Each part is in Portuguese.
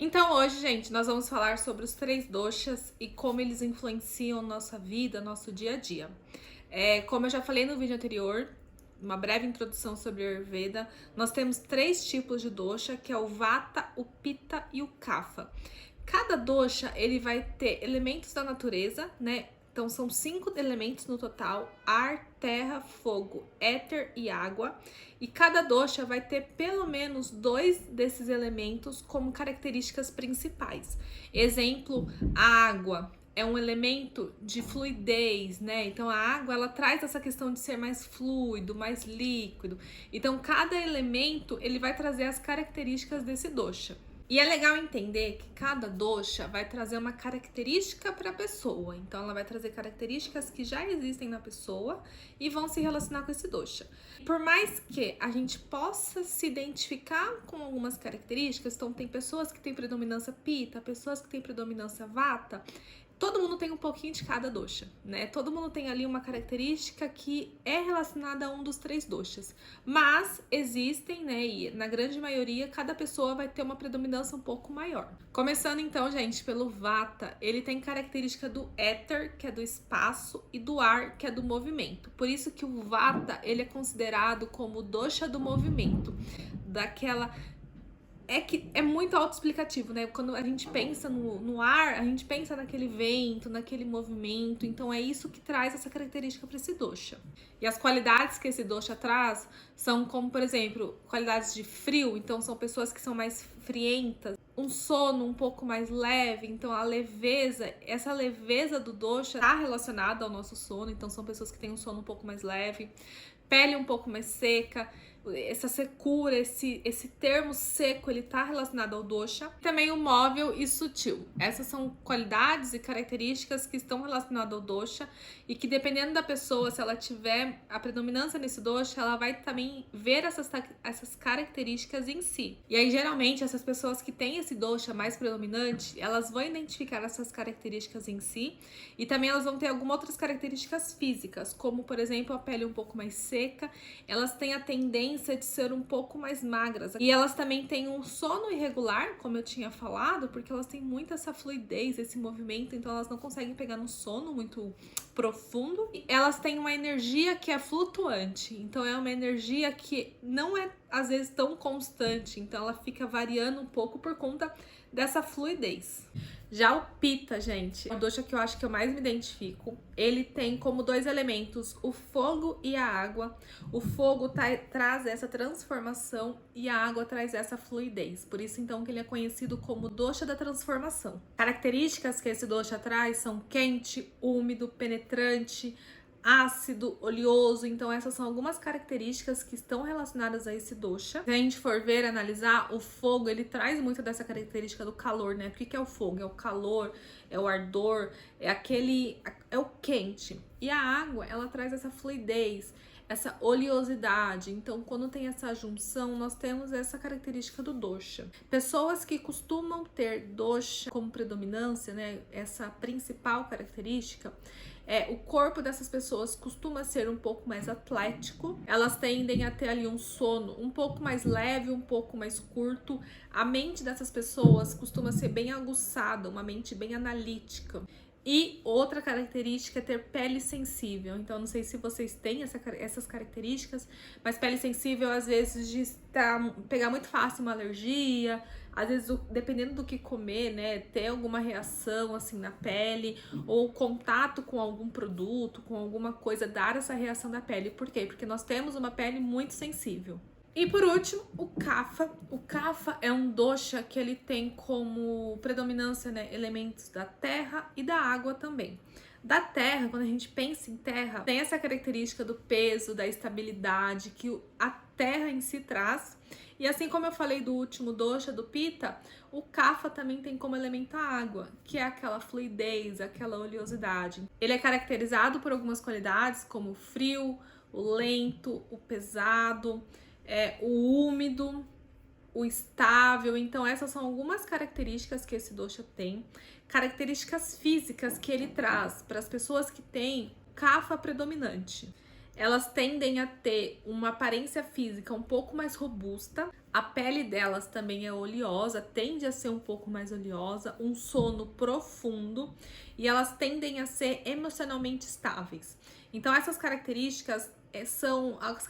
Então hoje, gente, nós vamos falar sobre os três doshas e como eles influenciam nossa vida, nosso dia a dia. Como eu já falei no vídeo anterior, uma breve introdução sobre a Ayurveda, nós temos três tipos de dosha, que é o Vata, o Pitta e o Kapha. Cada dosha, ele vai ter elementos da natureza, né? Então são 5 elementos no total: ar, terra, fogo, éter e água. E cada dosha vai ter pelo menos 2 desses elementos como características principais. Exemplo, a água é um elemento de fluidez, né? Então a água, ela traz essa questão de ser mais fluido, mais líquido. Então cada elemento, ele vai trazer as características desse dosha. E é legal entender que cada dosha vai trazer uma característica para a pessoa. Então, ela vai trazer características que já existem na pessoa e vão se relacionar com esse dosha. Por mais que a gente possa se identificar com algumas características, então tem pessoas que têm predominância Pitta, pessoas que têm predominância Vata. Todo mundo tem um pouquinho de cada dosha, né? Todo mundo tem ali uma característica que é relacionada a um dos três doshas. Mas existem, né? E na grande maioria, cada pessoa vai ter uma predominância um pouco maior. Começando então, gente, pelo Vata. Ele tem característica do éter, que é do espaço, e do ar, que é do movimento. Por isso que o Vata, ele é considerado como o dosha do movimento. Que é muito autoexplicativo, né? Quando a gente pensa no ar, a gente pensa naquele vento, naquele movimento. Então é isso que traz essa característica para esse dosha. E as qualidades que esse dosha traz são como, por exemplo, qualidades de frio. Então são pessoas que são mais frientas. Um sono um pouco mais leve. Então a leveza, essa leveza do dosha está relacionada ao nosso sono. Então são pessoas que têm um sono um pouco mais leve. Pele um pouco mais seca. Essa secura, esse termo seco, ele tá relacionado ao dosha. Também o móvel e sutil. Essas são qualidades e características que estão relacionadas ao dosha e que, dependendo da pessoa, se ela tiver a predominância nesse dosha, ela vai também ver essas características em si. E aí, geralmente, essas pessoas que têm esse dosha mais predominante, elas vão identificar essas características em si e também elas vão ter algumas outras características físicas, como, por exemplo, a pele um pouco mais seca. Elas têm a tendência de ser um pouco mais magras. E elas também têm um sono irregular, como eu tinha falado, porque elas têm muito essa fluidez, esse movimento, então elas não conseguem pegar no sono muito profundo. E elas têm uma energia que é flutuante, então é uma energia que não é às vezes tão constante, então ela fica variando um pouco por conta dessa fluidez. Já o Pitta, gente, é o dosha que eu acho que eu mais me identifico. Ele tem como 2 elementos o fogo e a água. O fogo traz essa transformação e a água traz essa fluidez. Por isso, então, que ele é conhecido como dosha da transformação. Características que esse dosha traz são quente, úmido, penetrante, ácido, oleoso. Então essas são algumas características que estão relacionadas a esse dosha. Se a gente for ver, analisar, o fogo, ele traz muito dessa característica do calor, né? O que é o fogo? É o calor, é o ardor, é o quente. E a água, ela traz essa fluidez, essa oleosidade. Então, quando tem essa junção, nós temos essa característica do dosha. Pessoas que costumam ter dosha como predominância, né? Essa principal característica, o corpo dessas pessoas costuma ser um pouco mais atlético. Elas tendem a ter ali um sono um pouco mais leve, um pouco mais curto. A mente dessas pessoas costuma ser bem aguçada, uma mente bem analítica. E outra característica é ter pele sensível. Então, não sei se vocês têm essas características, mas pele sensível, às vezes, de pegar muito fácil uma alergia, às vezes, dependendo do que comer, né, ter alguma reação, assim, na pele, ou contato com algum produto, com alguma coisa, dar essa reação da pele. Por quê? Porque nós temos uma pele muito sensível. E por último, o Kapha. O Kapha é um dosha que ele tem como predominância, né, elementos da terra e da água também. Da terra, quando a gente pensa em terra, tem essa característica do peso, da estabilidade que a terra em si traz. E assim como eu falei do último dosha, do Pitta, o Kapha também tem como elemento a água, que é aquela fluidez, aquela oleosidade. Ele é caracterizado por algumas qualidades, como o frio, o lento, o pesado, o úmido, o estável. Então essas são algumas características que esse dosha tem. Características físicas que ele traz para as pessoas que têm Kapha predominante. elas tendem a ter uma aparência física um pouco mais robusta, a pele delas também é oleosa, tende a ser um pouco mais oleosa, um sono profundo e elas tendem a ser emocionalmente estáveis. Então, essas características são as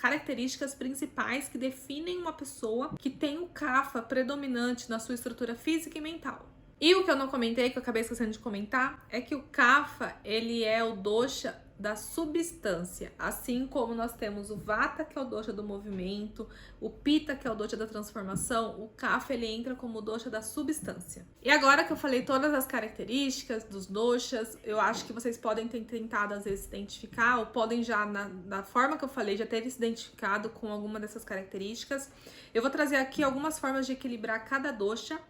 características principais que definem uma pessoa que tem o kapha predominante na sua estrutura física e mental. E o que eu não comentei, que eu acabei esquecendo de comentar, é que o kapha, ele é o dosha da substância, assim como nós temos o vata, que é o dosha do movimento, o pitta, que é o dosha da transformação, o kapha, ele entra como o dosha da substância. E agora que eu falei todas as características dos doshas, eu acho que vocês podem ter tentado às vezes se identificar, ou podem já, na forma que eu falei, já ter se identificado com alguma dessas características. Eu vou trazer aqui algumas formas de equilibrar cada dosha,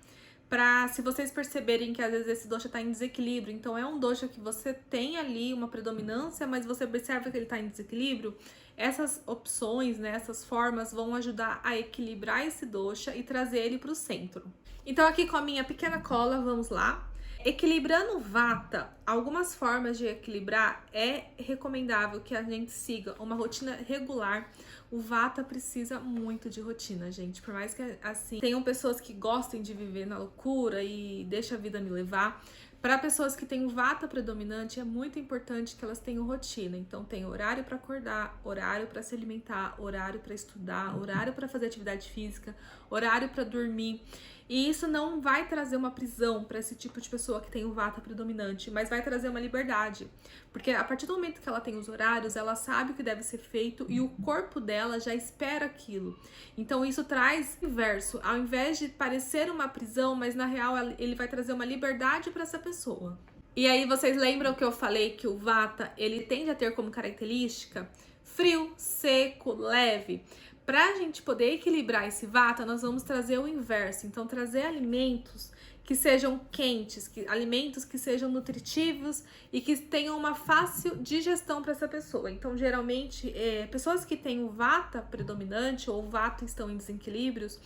para, se vocês perceberem que às vezes esse dosha está em desequilíbrio, então é um dosha que você tem ali uma predominância, mas você observa que ele está em desequilíbrio, essas opções, né, essas formas vão ajudar a equilibrar esse dosha e trazer ele para o centro. Então aqui com a minha pequena cola, vamos lá. Equilibrando vata, algumas formas de equilibrar, é recomendável que a gente siga uma rotina regular. O vata precisa muito de rotina, gente. Por mais que, assim, tenham pessoas que gostem de viver na loucura e deixa a vida me levar, para pessoas que têm o vata predominante, é muito importante que elas tenham rotina. Então, tem horário para acordar, horário para se alimentar, horário para estudar, horário para fazer atividade física, horário para dormir. E isso não vai trazer uma prisão para esse tipo de pessoa que tem o vata predominante, mas vai trazer uma liberdade. Porque a partir do momento que ela tem os horários, ela sabe o que deve ser feito e o corpo dela já espera aquilo. Então isso traz o inverso. Ao invés de parecer uma prisão, mas na real ele vai trazer uma liberdade para essa pessoa. E aí vocês lembram que eu falei que o vata, ele tende a ter como característica frio, seco, leve. Para a gente poder equilibrar esse vata, nós vamos trazer o inverso. Então, trazer alimentos que sejam quentes, alimentos que sejam nutritivos e que tenham uma fácil digestão para essa pessoa. Então, geralmente, pessoas que têm o vata predominante ou o vata estão em desequilíbrios,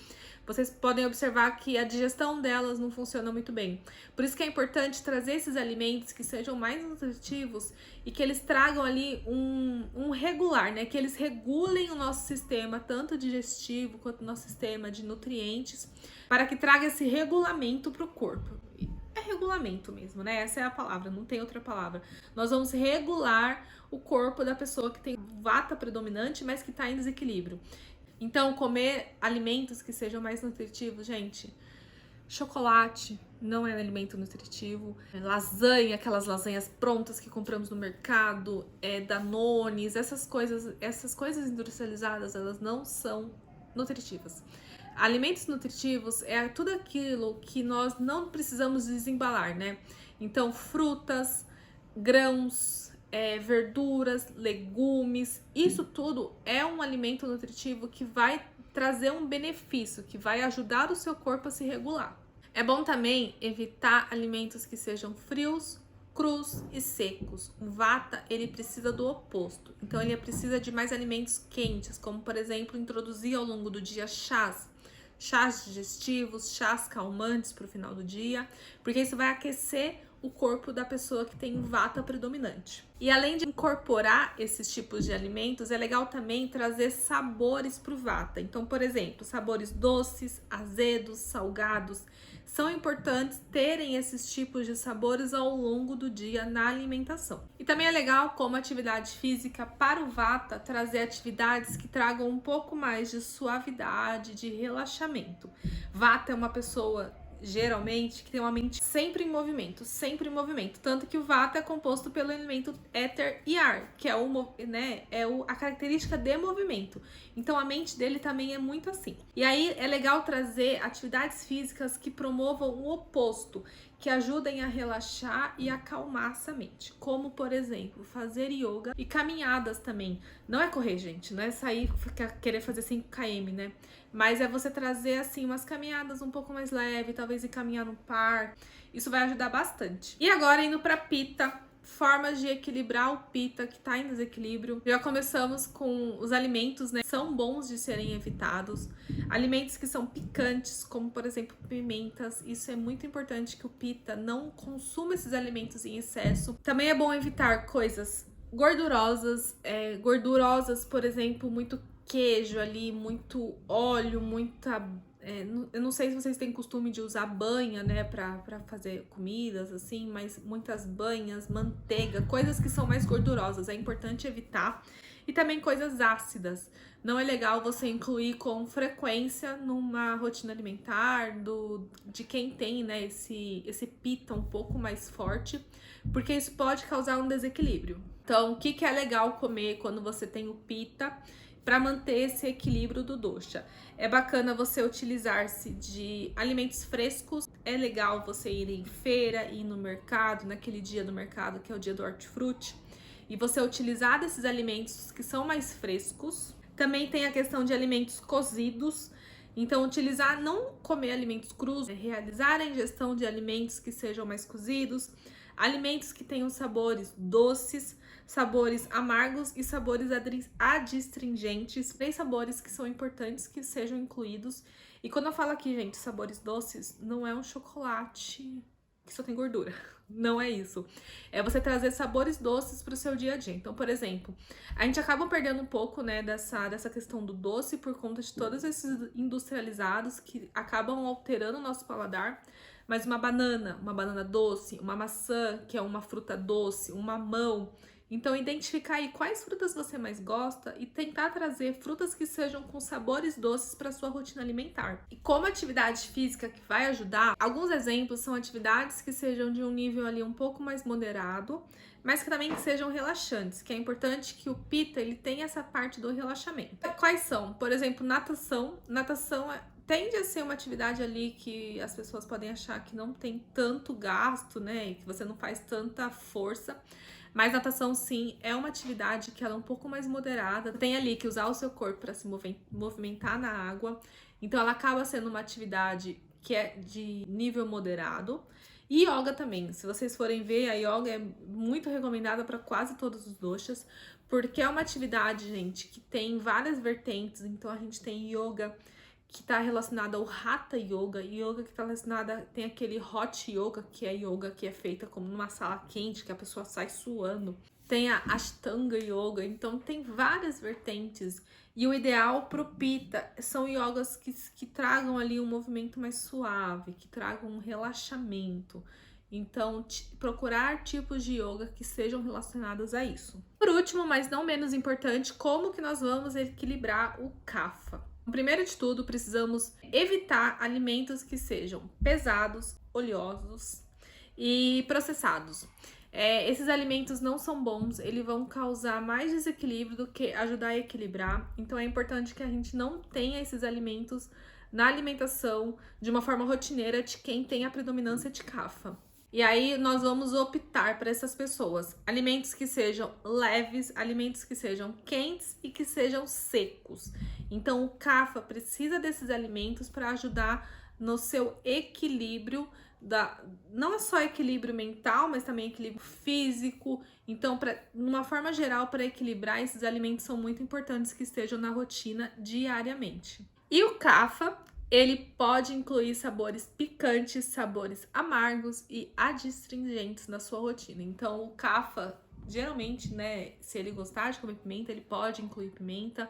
vocês podem observar que a digestão delas não funciona muito bem. Por isso que é importante trazer esses alimentos que sejam mais nutritivos e que eles tragam ali um regular, né? Que eles regulem o nosso sistema, tanto digestivo quanto o nosso sistema de nutrientes, para que traga esse regulamento para o corpo. É regulamento mesmo, né? Essa é a palavra, não tem outra palavra. Nós vamos regular o corpo da pessoa que tem vata predominante, mas que está em desequilíbrio. Então, comer alimentos que sejam mais nutritivos, gente. Chocolate não é alimento nutritivo. Lasanha, aquelas lasanhas prontas que compramos no mercado, Danones, essas coisas industrializadas, elas não são nutritivas. Alimentos nutritivos é tudo aquilo que nós não precisamos desembalar, né? Então, frutas, grãos, verduras, legumes, isso tudo é um alimento nutritivo que vai trazer um benefício, que vai ajudar o seu corpo a se regular. É bom também evitar alimentos que sejam frios, crus e secos. O vata, ele precisa do oposto. Então, ele precisa de mais alimentos quentes, como, por exemplo, introduzir ao longo do dia chás digestivos, chás calmantes para o final do dia, porque isso vai aquecer o corpo da pessoa que tem vata predominante. E além de incorporar esses tipos de alimentos, é legal também trazer sabores para o vata. Então, por exemplo, sabores doces, azedos, salgados. São importantes terem esses tipos de sabores ao longo do dia na alimentação. E também é legal, como atividade física, para o vata, trazer atividades que tragam um pouco mais de suavidade, de relaxamento. Vata é uma pessoa geralmente que tem uma mente sempre em movimento, tanto que o vata é composto pelo elemento éter e ar, que é a característica de movimento. Então a mente dele também é muito assim. E aí é legal trazer atividades físicas que promovam o oposto, que ajudem a relaxar e acalmar essa mente, como por exemplo, fazer yoga e caminhadas também. Não é correr, gente, não é sair querer fazer 5 km, né? Mas é você trazer assim umas caminhadas um pouco mais leve, talvez ir caminhar no parque. Isso vai ajudar bastante. E agora indo para pitta, formas de equilibrar o pitta que tá em desequilíbrio. Já começamos com os alimentos, né? São bons de serem evitados. Alimentos que são picantes, como por exemplo pimentas. Isso é muito importante que o pitta não consuma esses alimentos em excesso. Também é bom evitar coisas gordurosas, por exemplo, muito queijo ali, muito óleo, muita. Eu não sei se vocês têm costume de usar banha, né, pra fazer comidas, assim, mas muitas banhas, manteiga, coisas que são mais gordurosas, é importante evitar. E também coisas ácidas. Não é legal você incluir com frequência numa rotina alimentar de quem tem, né, esse pita um pouco mais forte, porque isso pode causar um desequilíbrio. Então, o que é legal comer quando você tem o pita para manter esse equilíbrio do dosha? É bacana você utilizar-se de alimentos frescos. É legal você ir em feira, ir no mercado, naquele dia do mercado que é o dia do hortifruti, e você utilizar desses alimentos que são mais frescos. Também tem a questão de alimentos cozidos. Então, utilizar, não comer alimentos crus, realizar a ingestão de alimentos que sejam mais cozidos, alimentos que tenham sabores doces, sabores amargos e sabores adstringentes. 3 sabores que são importantes que sejam incluídos. E quando eu falo aqui, gente, sabores doces, não é um chocolate que só tem gordura. Não é isso. É você trazer sabores doces para o seu dia a dia. Então, por exemplo, a gente acaba perdendo um pouco, né, dessa questão do doce por conta de todos esses industrializados que acabam alterando o nosso paladar. Mas uma banana doce, uma maçã, que é uma fruta doce, um mamão. Então, identificar aí quais frutas você mais gosta e tentar trazer frutas que sejam com sabores doces para sua rotina alimentar. E como atividade física que vai ajudar, alguns exemplos são atividades que sejam de um nível ali um pouco mais moderado, mas que também sejam relaxantes, que é importante que o pita ele tenha essa parte do relaxamento. Quais são? Por exemplo, natação. Natação tende a ser uma atividade ali que as pessoas podem achar que não tem tanto gasto, né? E que você não faz tanta força. Mas natação, sim, é uma atividade que ela é um pouco mais moderada. Tem ali que usar o seu corpo para se movimentar na água. Então, ela acaba sendo uma atividade que é de nível moderado. E yoga também. Se vocês forem ver, a yoga é muito recomendada para quase todos os doshas, porque é uma atividade, gente, que tem várias vertentes. Então, a gente tem yoga que está relacionada ao Hatha Yoga, yoga que está relacionada, tem aquele Hot Yoga, que é yoga que é feita como numa sala quente, que a pessoa sai suando. Tem a Ashtanga Yoga, então tem várias vertentes. E o ideal pro Pita são yogas que tragam ali um movimento mais suave, que tragam um relaxamento. Então, procurar tipos de yoga que sejam relacionados a isso. Por último, mas não menos importante, como que nós vamos equilibrar o kapha? Primeiro de tudo, precisamos evitar alimentos que sejam pesados, oleosos e processados. Esses alimentos não são bons, eles vão causar mais desequilíbrio do que ajudar a equilibrar. Então é importante que a gente não tenha esses alimentos na alimentação de uma forma rotineira de quem tem a predominância de kapha. E aí nós vamos optar para essas pessoas alimentos que sejam leves, alimentos que sejam quentes e que sejam secos. Então o kapha precisa desses alimentos para ajudar no seu equilíbrio, não é só equilíbrio mental, mas também equilíbrio físico. Então, numa forma geral, para equilibrar, esses alimentos são muito importantes que estejam na rotina diariamente. E o kapha, ele pode incluir sabores picantes, sabores amargos e adstringentes na sua rotina. Então, o kapha, geralmente, né, se ele gostar de comer pimenta, ele pode incluir pimenta.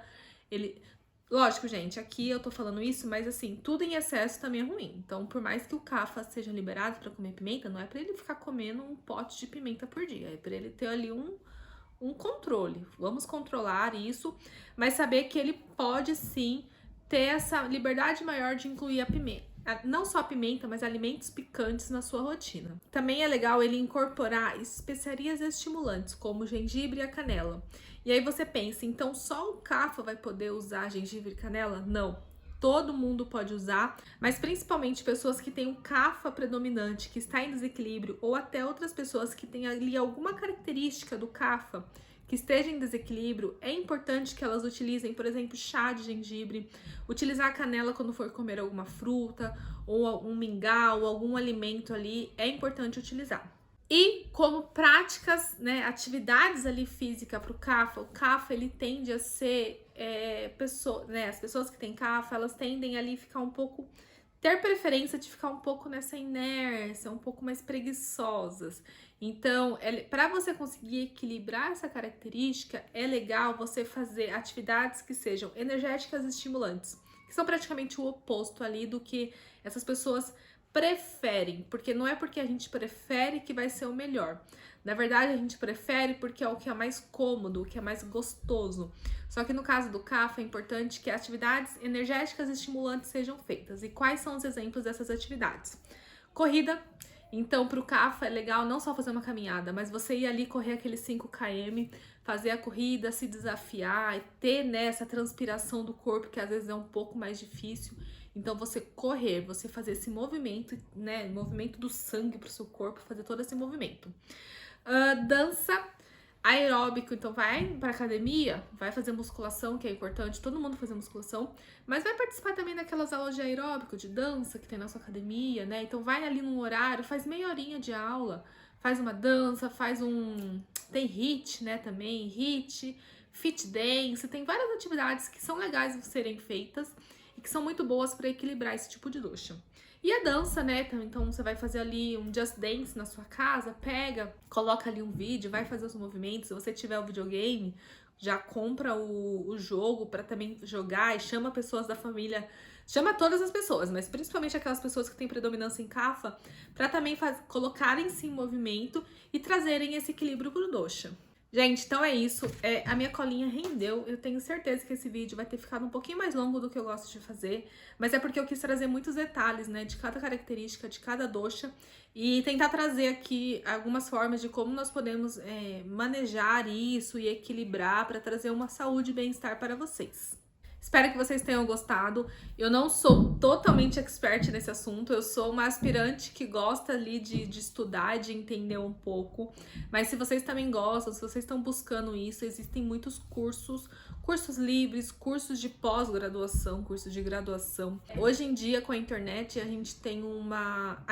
Lógico, gente, aqui eu tô falando isso, mas assim, tudo em excesso também é ruim. Então, por mais que o kapha seja liberado para comer pimenta, não é para ele ficar comendo um pote de pimenta por dia. É para ele ter ali um controle. Vamos controlar isso, mas saber que ele pode sim ter essa liberdade maior de incluir a pimenta. Não só a pimenta, mas alimentos picantes na sua rotina. Também é legal ele incorporar especiarias estimulantes, como o gengibre e a canela. E aí você pensa, então só o kapha vai poder usar gengibre e canela? Não. Todo mundo pode usar, mas principalmente pessoas que têm um kapha predominante, que está em desequilíbrio, ou até outras pessoas que têm ali alguma característica do kapha que esteja em desequilíbrio, é importante que elas utilizem, por exemplo, chá de gengibre, utilizar a canela quando for comer alguma fruta, ou um mingau, ou algum alimento ali, é importante utilizar. E como práticas, né, atividades ali física para o kapha ele tende a ser, as pessoas que têm kapha, elas tendem ali a ficar um pouco ter preferência de ficar um pouco nessa inércia, um pouco mais preguiçosas. Então, para você conseguir equilibrar essa característica, é legal você fazer atividades que sejam energéticas e estimulantes, que são praticamente o oposto ali do que essas pessoas preferem, porque não é porque a gente prefere que vai ser o melhor. Na verdade, a gente prefere porque é o que é mais cômodo, o que é mais gostoso. Só que no caso do CAFA é importante que atividades energéticas e estimulantes sejam feitas. E quais são os exemplos dessas atividades? Corrida. Então, para o CAFA é legal não só fazer uma caminhada, mas você ir ali correr aqueles 5 km, fazer a corrida, se desafiar e ter, né, essa transpiração do corpo, que às vezes é um pouco mais difícil. Então, você correr, você fazer esse movimento, né, movimento do sangue para o seu corpo, fazer todo esse movimento. Dança aeróbico, então vai pra academia, vai fazer musculação, que é importante, todo mundo fazer musculação, mas vai participar também daquelas aulas de aeróbico, de dança que tem na sua academia, né? Então vai ali num horário, faz meia horinha de aula, faz uma dança, tem HIIT, né, também, HIIT, fit dance, tem várias atividades que são legais de serem feitas e que são muito boas para equilibrar esse tipo de dosha. E a dança, né? Então você vai fazer ali um Just Dance na sua casa, coloca ali um vídeo, vai fazer os movimentos. Se você tiver o videogame, já compra o jogo para também jogar e chama pessoas da família, chama todas as pessoas, mas principalmente aquelas pessoas que têm predominância em CAFA, para também colocarem-se em movimento e trazerem esse equilíbrio pro dosha. Gente, então é isso. A minha colinha rendeu. Eu tenho certeza que esse vídeo vai ter ficado um pouquinho mais longo do que eu gosto de fazer. Mas é porque eu quis trazer muitos detalhes, né? De cada característica, de cada dosha. E tentar trazer aqui algumas formas de como nós podemos manejar isso e equilibrar para trazer uma saúde e bem-estar para vocês. Espero que vocês tenham gostado. Eu não sou totalmente expert nesse assunto, eu sou uma aspirante que gosta ali de estudar, de entender um pouco. Mas se vocês também gostam, se vocês estão buscando isso, existem muitos cursos livres, cursos de pós-graduação, cursos de graduação. Hoje em dia, com a internet, a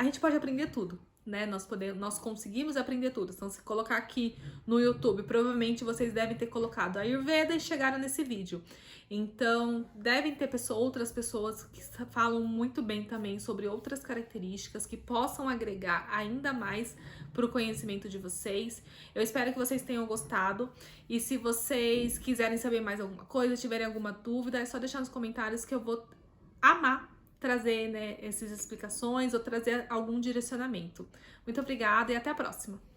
gente pode aprender tudo. Né? Nós conseguimos aprender tudo. Então, se colocar aqui no YouTube, provavelmente vocês devem ter colocado a Ayurveda e chegaram nesse vídeo. Então, devem ter outras pessoas que falam muito bem também sobre outras características que possam agregar ainda mais para o conhecimento de vocês. Eu espero que vocês tenham gostado. E se vocês quiserem saber mais alguma coisa, tiverem alguma dúvida, é só deixar nos comentários que eu vou amar trazer, né, essas explicações ou trazer algum direcionamento. Muito obrigada e até a próxima!